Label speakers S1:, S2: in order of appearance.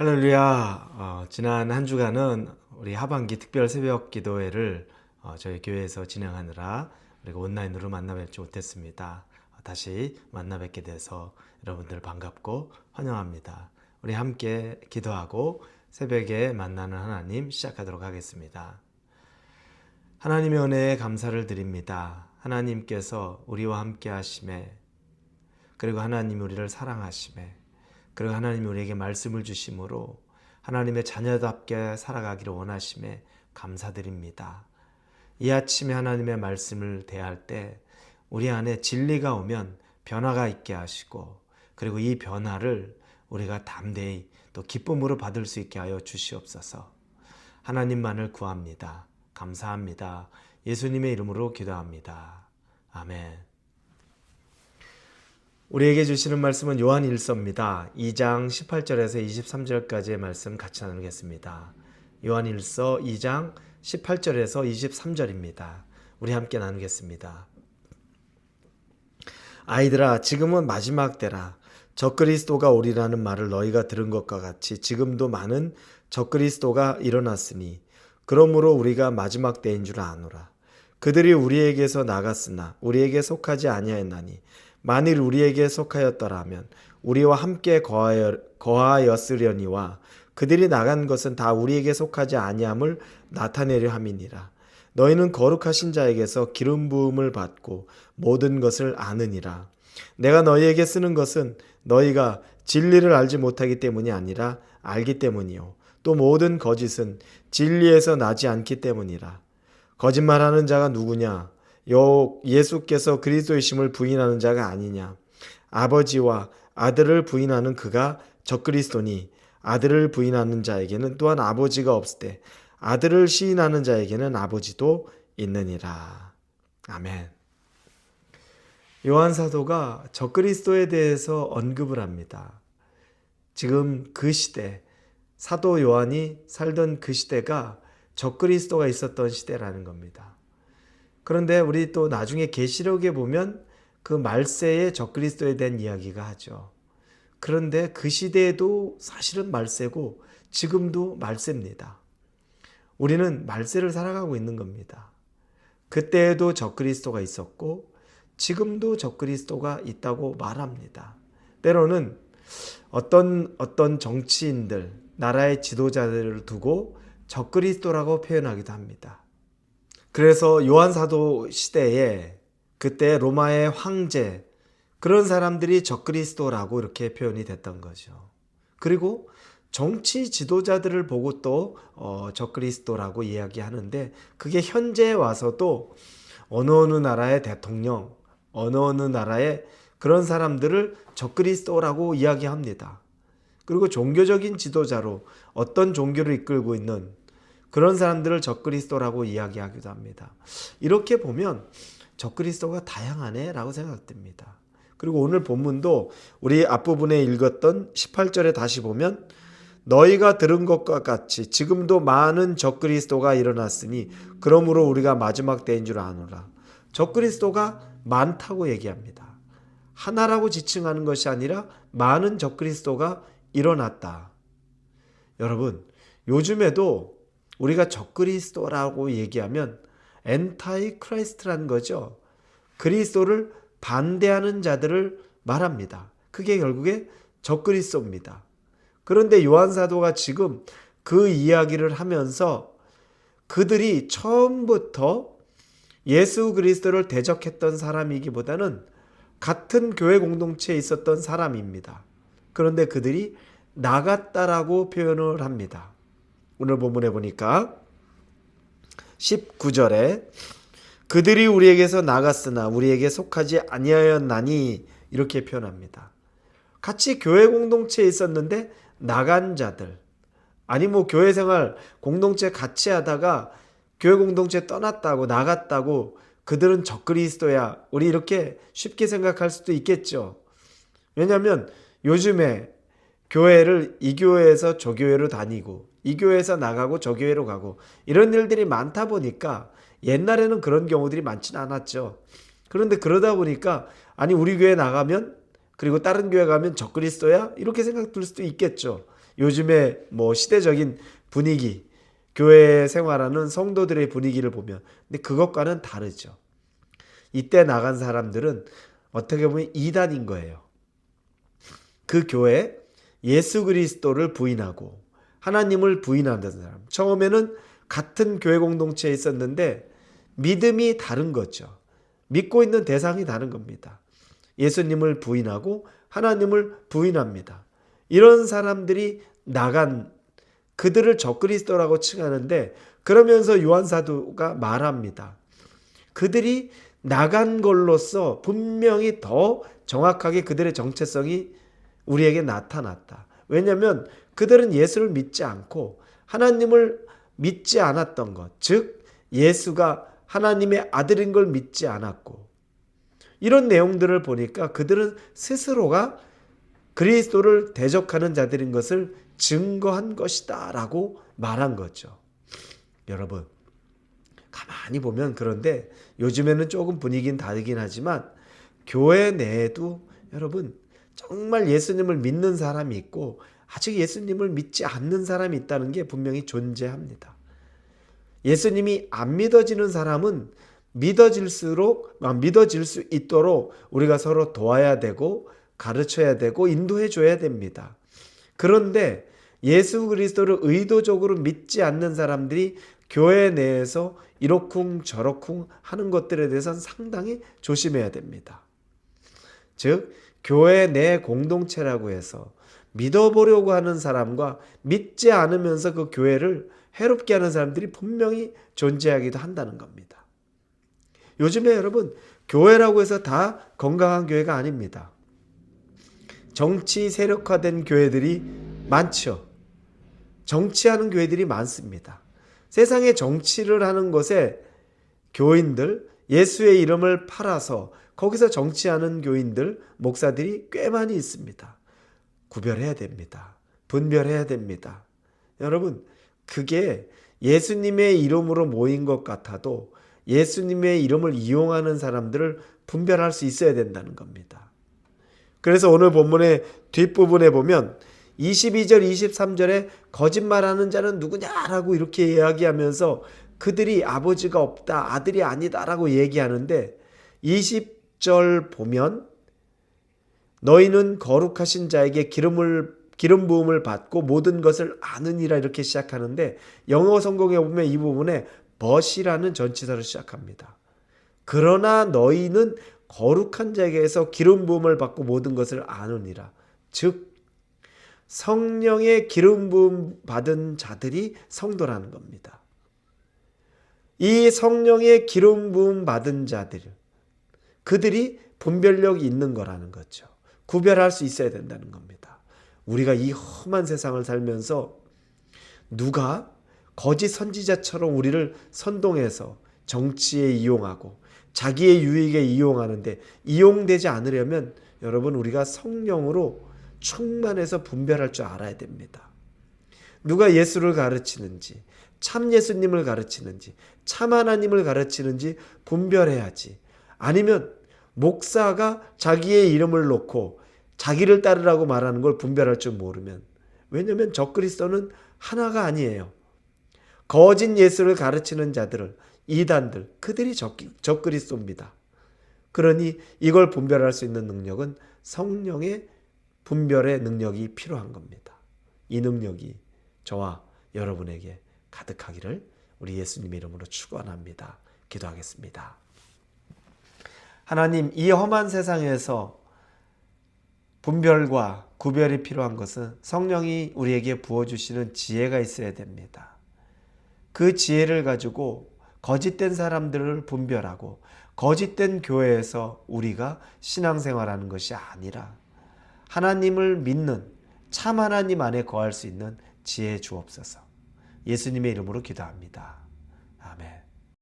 S1: 할렐루야. 지난 한 주간은 우리 하반기 특별 새벽 기도회를 저희 교회에서 진행하느라 그리고 온라인으로 만나 뵙지 못했습니다. 다시 만나 뵙게 돼서 여러분들 반갑고 환영합니다. 우리 함께 기도하고 새벽에 만나는 하나님 시작하도록 하겠습니다. 하나님의 은혜에 감사를 드립니다. 하나님께서 우리와 함께 하심에, 그리고 하나님이 우리를 사랑하심에, 그리고 하나님이 우리에게 말씀을 주심으로 하나님의 자녀답게 살아가기를 원하심에 감사드립니다. 이 아침에 하나님의 말씀을 대할 때 우리 안에 진리가 오면 변화가 있게 하시고, 그리고 이 변화를 우리가 담대히 또 기쁨으로 받을 수 있게 하여 주시옵소서. 하나님만을 구합니다. 감사합니다. 예수님의 이름으로 기도합니다. 아멘. 우리에게 주시는 말씀은 요한 1서입니다. 2장 18절에서 23절까지의 말씀 같이 나누겠습니다. 요한 1서 2장 18절에서 23절입니다. 우리 함께 나누겠습니다. 아이들아, 지금은 마지막 때라. 적그리스도가 오리라는 말을 너희가 들은 것과 같이 지금도 많은 적그리스도가 일어났으니 그러므로 우리가 마지막 때인 줄 아노라. 그들이 우리에게서 나갔으나 우리에게 속하지 아니하였나니 만일 우리에게 속하였더라면 우리와 함께 거하였으려니와 그들이 나간 것은 다 우리에게 속하지 아니함을 나타내려 함이니라. 너희는 거룩하신 자에게서 기름 부음을 받고 모든 것을 아느니라. 내가 너희에게 쓰는 것은 너희가 진리를 알지 못하기 때문이 아니라 알기 때문이요 또 모든 거짓은 진리에서 나지 않기 때문이라. 거짓말하는 자가 누구냐? 예수께서 그리스도이심을 부인하는 자가 아니냐. 아버지와 아들을 부인하는 그가 적그리스도니 아들을 부인하는 자에게는 또한 아버지가 없을 때 아들을 시인하는 자에게는 아버지도 있느니라. 아멘. 요한 사도가 적그리스도에 대해서 언급을 합니다. 지금 그 시대, 사도 요한이 살던 그 시대가 적그리스도가 있었던 시대라는 겁니다. 그런데 우리 또 나중에 계시록에 보면 그 말세의 적그리스도에 대한 이야기가 하죠. 그런데 그 시대에도 사실은 말세고 지금도 말세입니다. 우리는 말세를 살아가고 있는 겁니다. 그때에도 적그리스도가 있었고 지금도 적그리스도가 있다고 말합니다. 때로는 어떤 정치인들, 나라의 지도자들을 두고 적그리스도라고 표현하기도 합니다. 그래서 요한 사도 시대에 그때 로마의 황제, 그런 사람들이 적그리스도라고 이렇게 표현이 됐던 거죠. 그리고 정치 지도자들을 보고 또 적그리스도라고 이야기하는데, 그게 현재에 와서도 어느 나라의 대통령, 어느 나라의 그런 사람들을 적그리스도라고 이야기합니다. 그리고 종교적인 지도자로 어떤 종교를 이끌고 있는 그런 사람들을 적그리스도라고 이야기하기도 합니다. 이렇게 보면 적그리스도가 다양하네 라고 생각됩니다. 그리고 오늘 본문도 우리 앞부분에 읽었던 18절에 다시 보면 너희가 들은 것과 같이 지금도 많은 적그리스도가 일어났으니 그러므로 우리가 마지막 때인 줄 아노라. 적그리스도가 많다고 얘기합니다. 하나라고 지칭하는 것이 아니라 많은 적그리스도가 일어났다. 여러분, 요즘에도 우리가 적그리스도라고 얘기하면 엔타이 크라이스트라는 거죠. 그리스도를 반대하는 자들을 말합니다. 그게 결국에 적그리스도입니다. 그런데 요한 사도가 지금 그 이야기를 하면서 그들이 처음부터 예수 그리스도를 대적했던 사람이기보다는 같은 교회 공동체에 있었던 사람입니다. 그런데 그들이 나갔다라고 표현을 합니다. 오늘 본문에 보니까 19절에 그들이 우리에게서 나갔으나 우리에게 속하지 아니하였나니 이렇게 표현합니다. 같이 교회 공동체에 있었는데 나간 자들, 아니 교회 생활 공동체 같이 하다가 교회 공동체 떠났다고 나갔다고 그들은 적그리스도야, 우리 이렇게 쉽게 생각할 수도 있겠죠. 왜냐하면 요즘에 교회를 이 교회에서 저 교회로 다니고 이 교회에서 나가고 저 교회로 가고 이런 일들이 많다 보니까 옛날에는 그런 경우들이 많지는 않았죠. 그런데 그러다 보니까 아니 우리 교회 나가면, 그리고 다른 교회 가면 적그리스도야? 이렇게 생각 들 수도 있겠죠. 요즘에 뭐 시대적인 분위기, 교회 생활하는 성도들의 분위기를 보면 근데 그것과는 다르죠. 이때 나간 사람들은 어떻게 보면 이단인 거예요. 그 교회 예수 그리스도를 부인하고 하나님을 부인하는 사람. 처음에는 같은 교회 공동체에 있었는데 믿음이 다른 거죠. 믿고 있는 대상이 다른 겁니다. 예수님을 부인하고 하나님을 부인합니다. 이런 사람들이 나간 그들을 적그리스도라고 칭하는데 그러면서 요한 사도가 말합니다. 그들이 나간 걸로써 분명히 더 정확하게 그들의 정체성이 우리에게 나타났다. 왜냐하면 그들은 예수를 믿지 않고 하나님을 믿지 않았던 것, 즉 예수가 하나님의 아들인 걸 믿지 않았고 이런 내용들을 보니까 그들은 스스로가 그리스도를 대적하는 자들인 것을 증거한 것이다 라고 말한 거죠. 여러분 가만히 보면 그런데 요즘에는 조금 분위기는 다르긴 하지만 교회 내에도 여러분 정말 예수님을 믿는 사람이 있고 아직 예수님을 믿지 않는 사람이 있다는 게 분명히 존재합니다. 예수님이 안 믿어지는 사람은 믿어질 수 있도록 우리가 서로 도와야 되고 가르쳐야 되고 인도해 줘야 됩니다. 그런데 예수 그리스도를 의도적으로 믿지 않는 사람들이 교회 내에서 이러쿵 저러쿵 하는 것들에 대해서는 상당히 조심해야 됩니다. 즉 교회 내 공동체라고 해서 믿어보려고 하는 사람과 믿지 않으면서 그 교회를 해롭게 하는 사람들이 분명히 존재하기도 한다는 겁니다. 요즘에 여러분 교회라고 해서 다 건강한 교회가 아닙니다. 정치 세력화된 교회들이 많죠. 정치하는 교회들이 많습니다. 세상에 정치를 하는 곳에 교인들, 예수의 이름을 팔아서 거기서 정치하는 교인들, 목사들이 꽤 많이 있습니다. 구별해야 됩니다. 분별해야 됩니다. 여러분, 그게 예수님의 이름으로 모인 것 같아도 예수님의 이름을 이용하는 사람들을 분별할 수 있어야 된다는 겁니다. 그래서 오늘 본문의 뒷부분에 보면 22절, 23절에 거짓말하는 자는 누구냐라고 이렇게 이야기하면서 그들이 아버지가 없다, 아들이 아니다라고 얘기하는데 20절 보면 너희는 거룩하신 자에게 기름 부음을 받고 모든 것을 아느니라 이렇게 시작하는데 영어 성경에 보면 이 부분에 but이라는 전치사로 시작합니다. 그러나 너희는 거룩한 자에게서 기름 부음을 받고 모든 것을 아느니라. 즉 성령의 기름 부음 받은 자들이 성도라는 겁니다. 이 성령의 기름 부음 받은 자들 그들이 분별력이 있는 거라는 거죠. 구별할 수 있어야 된다는 겁니다. 우리가 이 험한 세상을 살면서 누가 거짓 선지자처럼 우리를 선동해서 정치에 이용하고 자기의 유익에 이용하는데 이용되지 않으려면 여러분 우리가 성령으로 충만해서 분별할 줄 알아야 됩니다. 누가 예수를 가르치는지 참 예수님을 가르치는지 참 하나님을 가르치는지 분별해야지. 아니면 목사가 자기의 이름을 놓고 자기를 따르라고 말하는 걸 분별할 줄 모르면 왜냐하면 적그리스도는 하나가 아니에요. 거짓 예수를 가르치는 자들을 이단들 그들이 적그리스도입니다. 그러니 이걸 분별할 수 있는 능력은 성령의 분별의 능력이 필요한 겁니다. 이 능력이 저와 여러분에게 가득하기를 우리 예수님의 이름으로 축원합니다. 기도하겠습니다. 하나님, 이 험한 세상에서 분별과 구별이 필요한 것은 성령이 우리에게 부어주시는 지혜가 있어야 됩니다. 그 지혜를 가지고 거짓된 사람들을 분별하고 거짓된 교회에서 우리가 신앙생활하는 것이 아니라 하나님을 믿는 참 하나님 안에 거할 수 있는 지혜 주옵소서. 예수님의 이름으로 기도합니다. 아멘.